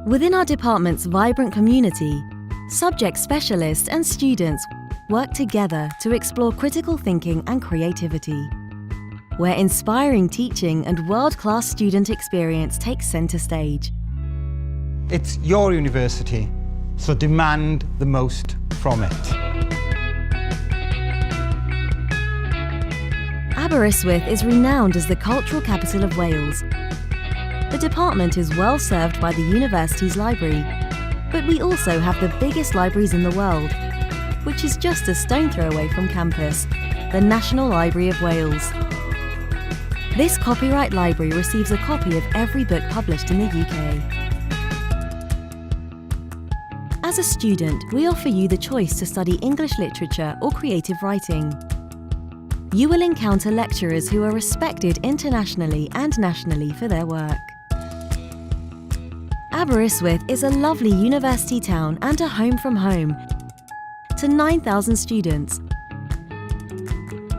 Within our department's vibrant community, subject specialists and students work together to explore critical thinking and creativity, where inspiring teaching and world-class student experience takes centre stage. It's your university, so demand the most from it. Aberystwyth is renowned as the cultural capital of Wales. The department is well served by the university's library, but we also have the biggest libraries in the world, which is just a stone throw away from campus, the National Library of Wales. This copyright library receives a copy of every book published in the UK. As a student, we offer you the choice to study English literature or creative writing. You will encounter lecturers who are respected internationally and nationally for their work. Aberystwyth is a lovely university town and a home from home to 9,000 students.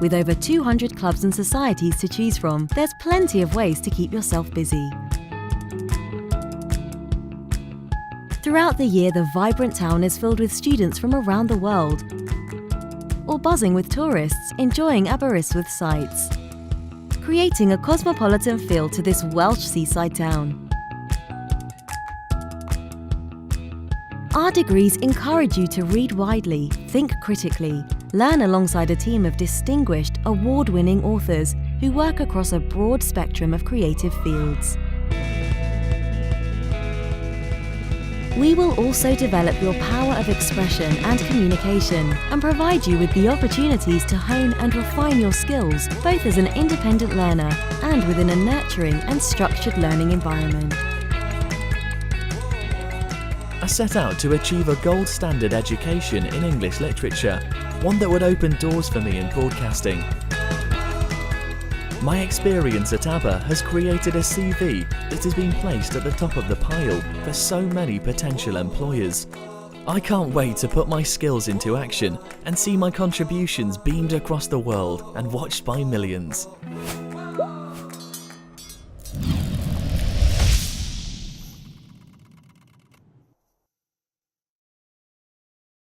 With over 200 clubs and societies to choose from, there's plenty of ways to keep yourself busy. Throughout the year, the vibrant town is filled with students from around the world, or buzzing with tourists enjoying Aberystwyth sights, creating a cosmopolitan feel to this Welsh seaside town. Our degrees encourage you to read widely, think critically, learn alongside a team of distinguished, award-winning authors who work across a broad spectrum of creative fields. We will also develop your power of expression and communication and provide you with the opportunities to hone and refine your skills, both as an independent learner and within a nurturing and structured learning environment. I set out to achieve a gold standard education in English literature, one that would open doors for me in broadcasting. My experience at ABBA has created a CV that has been placed at the top of the pile for so many potential employers. I can't wait to put my skills into action and see my contributions beamed across the world and watched by millions.